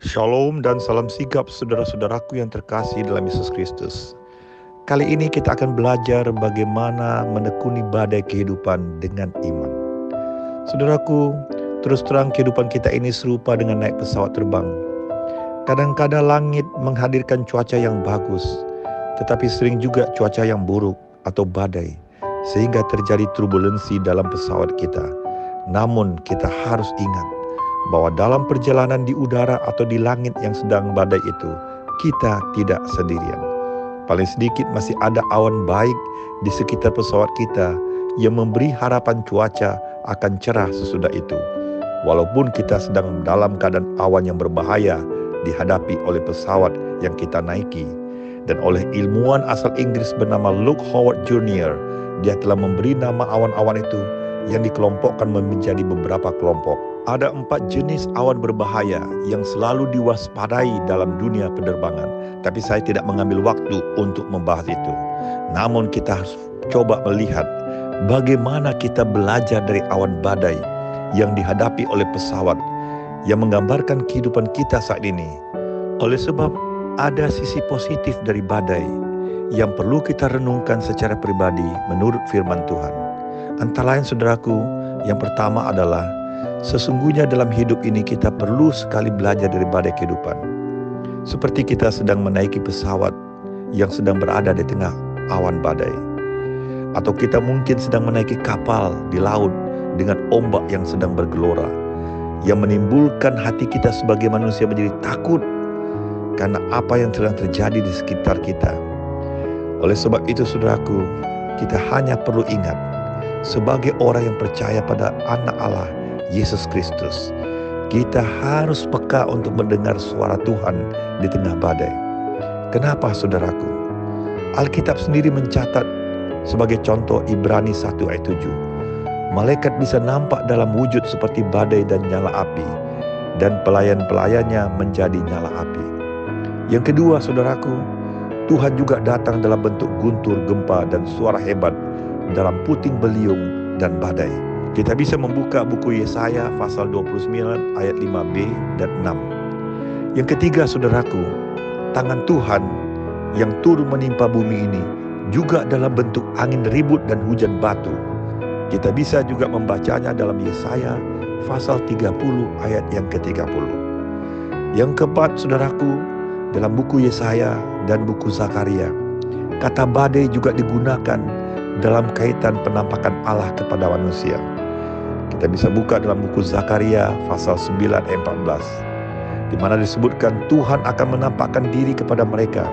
Shalom dan salam sigap saudara-saudaraku yang terkasih dalam Yesus Kristus. Kali ini kita akan belajar bagaimana menekuni badai kehidupan dengan iman. Saudaraku, terus terang kehidupan kita ini serupa dengan naik pesawat terbang. Kadang-kadang langit menghadirkan cuaca yang bagus, tetapi sering juga cuaca yang buruk atau badai, sehingga terjadi turbulensi dalam pesawat kita. Namun kita harus ingat bahwa dalam perjalanan di udara atau di langit yang sedang badai itu, kita tidak sendirian. Paling sedikit masih ada awan baik di sekitar pesawat kita yang memberi harapan cuaca akan cerah sesudah itu. Walaupun kita sedang dalam keadaan awan yang berbahaya dihadapi oleh pesawat yang kita naiki. Dan oleh ilmuwan asal Inggris bernama Luke Howard Jr., dia telah memberi nama awan-awan itu yang dikelompokkan menjadi beberapa kelompok. Ada 4 jenis awan berbahaya yang selalu diwaspadai dalam dunia penerbangan. Tapi saya tidak mengambil waktu untuk membahas itu. Namun kita harus coba melihat bagaimana kita belajar dari awan badai yang dihadapi oleh pesawat yang menggambarkan kehidupan kita saat ini. Oleh sebab ada sisi positif dari badai yang perlu kita renungkan secara pribadi menurut firman Tuhan. Antara lain saudaraku, yang pertama adalah sesungguhnya dalam hidup ini kita perlu sekali belajar dari badai kehidupan. Seperti kita sedang menaiki pesawat yang sedang berada di tengah awan badai. Atau kita mungkin sedang menaiki kapal di laut dengan ombak yang sedang bergelora. Yang menimbulkan hati kita sebagai manusia menjadi takut karena apa yang sedang terjadi di sekitar kita. Oleh sebab itu saudaraku, kita hanya perlu ingat sebagai orang yang percaya pada Anak Allah, Yesus Kristus, kita harus peka untuk mendengar suara Tuhan di tengah badai. Kenapa saudaraku? Alkitab sendiri mencatat sebagai contoh Ibrani 1 ayat 7. Malaikat bisa nampak dalam wujud seperti badai dan nyala api, dan pelayan-pelayannya menjadi nyala api. Yang kedua saudaraku, Tuhan juga datang dalam bentuk guntur, gempa, dan suara hebat dalam puting beliung dan badai. Kita bisa membuka buku Yesaya pasal 29 ayat 5b dan 6. Yang ketiga saudaraku, tangan Tuhan yang turun menimpa bumi ini juga dalam bentuk angin ribut dan hujan batu. Kita bisa juga membacanya dalam Yesaya pasal 30 ayat yang ke-30. Yang keempat saudaraku, dalam buku Yesaya dan buku Zakaria, kata badai juga digunakan dalam kaitan penampakan Allah kepada manusia. Kita bisa buka dalam buku Zakaria pasal 9 ayat 14, di mana disebutkan Tuhan akan menampakkan diri kepada mereka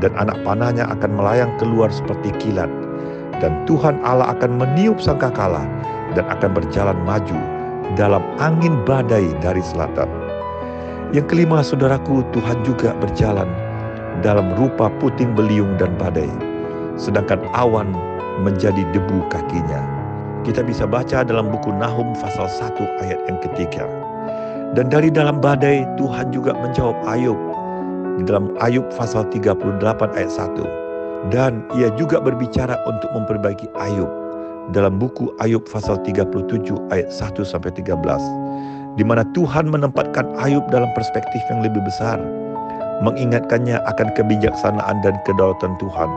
dan anak panahnya akan melayang keluar seperti kilat, dan Tuhan Allah akan meniup sangkakala dan akan berjalan maju dalam angin badai dari selatan. Yang kelima saudaraku, Tuhan juga berjalan dalam rupa puting beliung dan badai, sedangkan awan menjadi debu kakinya. Kita bisa baca dalam buku Nahum pasal 1 ayat yang ketiga. Dan dari dalam badai Tuhan juga menjawab Ayub di dalam Ayub pasal 38 ayat 1. Dan ia juga berbicara untuk memperbaiki Ayub dalam buku Ayub pasal 37 ayat 1 sampai 13. Di mana Tuhan menempatkan Ayub dalam perspektif yang lebih besar, mengingatkannya akan kebijaksanaan dan kedaulatan Tuhan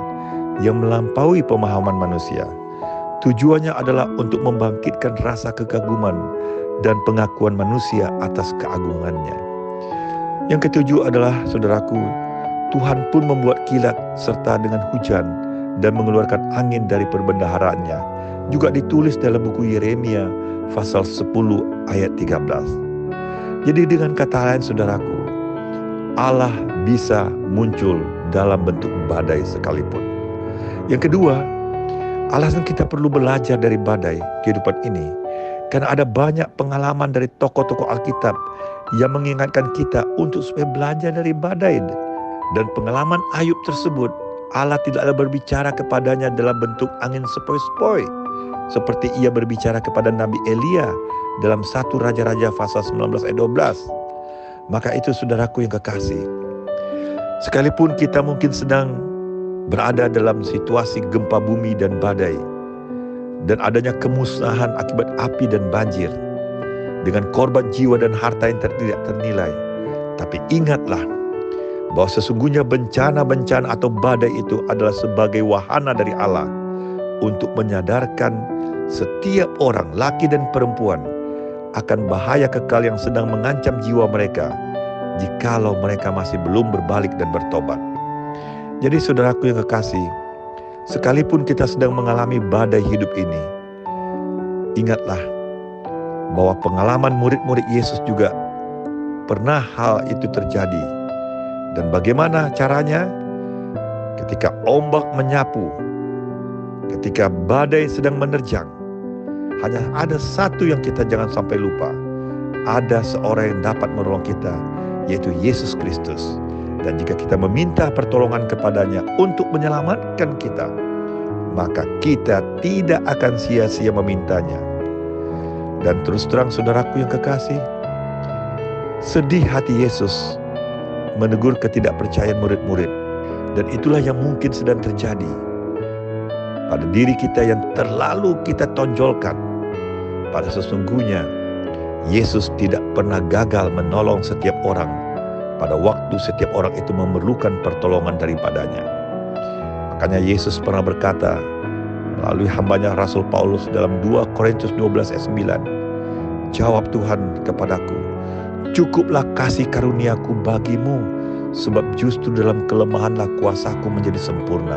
yang melampaui pemahaman manusia. Tujuannya adalah untuk membangkitkan rasa kekaguman dan pengakuan manusia atas keagungannya. Yang ketujuh adalah saudaraku, Tuhan pun membuat kilat serta dengan hujan dan mengeluarkan angin dari perbendaharaannya. Juga ditulis dalam buku Yeremia pasal 10 ayat 13. Jadi dengan kata lain saudaraku, Allah bisa muncul dalam bentuk badai sekalipun. Yang kedua, alasan kita perlu belajar dari badai kehidupan ini, karena ada banyak pengalaman dari tokoh-tokoh Alkitab yang mengingatkan kita untuk supaya belajar dari badai. Dan pengalaman Ayub tersebut, Allah tidaklah berbicara kepadanya dalam bentuk angin sepoi-sepoi, seperti ia berbicara kepada Nabi Elia dalam 1 Raja-Raja pasal 19 ayat 12. Maka itu saudaraku yang kekasih, sekalipun kita mungkin sedang berada dalam situasi gempa bumi dan badai, dan adanya kemusnahan akibat api dan banjir, dengan korban jiwa dan harta yang tidak ternilai, Tapi ingatlah bahwa sesungguhnya bencana-bencana atau badai itu adalah sebagai wahana dari Allah untuk menyadarkan setiap orang, laki dan perempuan, akan bahaya kekal yang sedang mengancam jiwa mereka jikalau mereka masih belum berbalik dan bertobat. Jadi saudaraku yang kekasih, sekalipun kita sedang mengalami badai hidup ini, ingatlah bahwa pengalaman murid-murid Yesus juga pernah hal itu terjadi. Dan bagaimana caranya? Ketika ombak menyapu, ketika badai sedang menerjang, hanya ada satu yang kita jangan sampai lupa. Ada seorang yang dapat menolong kita, yaitu Yesus Kristus. Dan jika kita meminta pertolongan kepadanya untuk menyelamatkan kita, maka kita tidak akan sia-sia memintanya. Dan terus terang saudaraku yang kekasih, sedih hati Yesus menegur ketidakpercayaan murid-murid. Dan itulah yang mungkin sedang terjadi pada diri kita yang terlalu kita tonjolkan. Pada sesungguhnya Yesus tidak pernah gagal menolong setiap orang pada waktu setiap orang itu memerlukan pertolongan daripadanya. Makanya Yesus pernah berkata melalui hambanya Rasul Paulus dalam 2 Korintus 12 ayat 9, "Jawab Tuhan kepadaku, cukuplah kasih karuniaku bagimu, sebab justru dalam kelemahanlah kuasaku menjadi sempurna.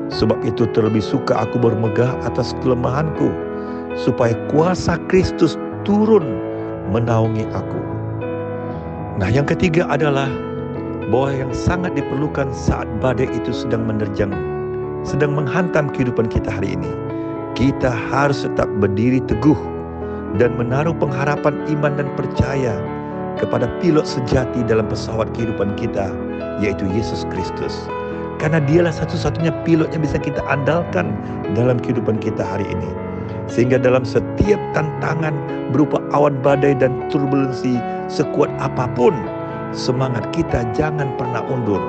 Sebab itu terlebih suka aku bermegah atas kelemahanku, supaya kuasa Kristus turun menaungi aku." Nah, yang ketiga adalah bahwa yang sangat diperlukan saat badai itu sedang menerjang, sedang menghantam kehidupan kita hari ini, kita harus tetap berdiri teguh dan menaruh pengharapan iman dan percaya kepada pilot sejati dalam pesawat kehidupan kita, yaitu Yesus Kristus. Karena dialah satu-satunya pilot yang bisa kita andalkan dalam kehidupan kita hari ini. Sehingga dalam setiap tantangan berupa awan badai dan turbulensi sekuat apapun, semangat kita jangan pernah undur.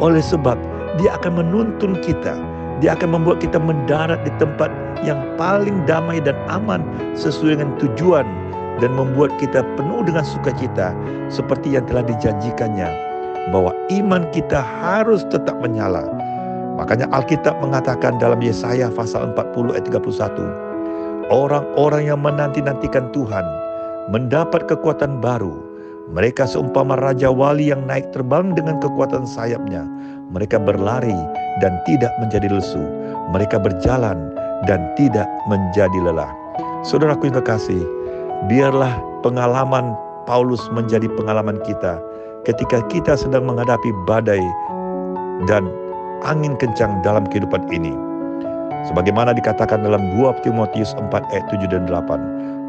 Oleh sebab dia akan menuntun kita, dia akan membuat kita mendarat di tempat yang paling damai dan aman sesuai dengan tujuan, dan membuat kita penuh dengan sukacita seperti yang telah dijanjikannya, bahwa iman kita harus tetap menyala. Makanya Alkitab mengatakan dalam Yesaya pasal 40 ayat 31, "Orang-orang yang menanti-nantikan Tuhan mendapat kekuatan baru. Mereka seumpama raja wali yang naik terbang dengan kekuatan sayapnya. Mereka berlari dan tidak menjadi lesu. Mereka berjalan dan tidak menjadi lelah." Saudaraku yang kekasih, biarlah pengalaman Paulus menjadi pengalaman kita ketika kita sedang menghadapi badai dan angin kencang dalam kehidupan ini. Sebagaimana dikatakan dalam 2 Timotius 4 ayat 7 dan 8,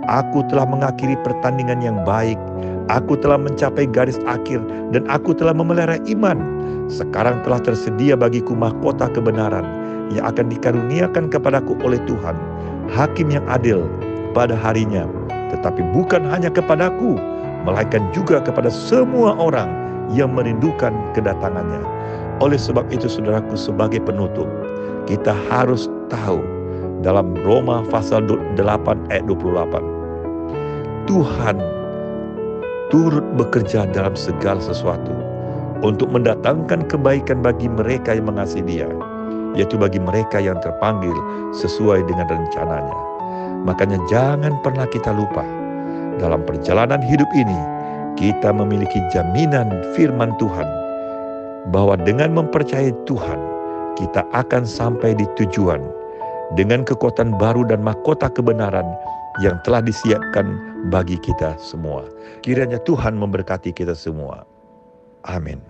"Aku telah mengakhiri pertandingan yang baik, aku telah mencapai garis akhir, dan aku telah memelihara iman. Sekarang telah tersedia bagiku mahkota kebenaran yang akan dikaruniakan kepadaku oleh Tuhan, Hakim yang adil pada harinya, tetapi bukan hanya kepadaku, melainkan juga kepada semua orang yang merindukan kedatangannya." Oleh sebab itu saudaraku, sebagai penutup, kita harus tahu dalam Roma pasal 8 ayat 28, Tuhan turut bekerja dalam segala sesuatu untuk mendatangkan kebaikan bagi mereka yang mengasihi Dia, yaitu bagi mereka yang terpanggil sesuai dengan rencananya. Makanya jangan pernah kita lupa, dalam perjalanan hidup ini kita memiliki jaminan firman Tuhan, bahwa dengan mempercayai Tuhan, kita akan sampai di tujuan dengan kekuatan baru dan mahkota kebenaran yang telah disiapkan bagi kita semua. Kiranya Tuhan memberkati kita semua. Amin.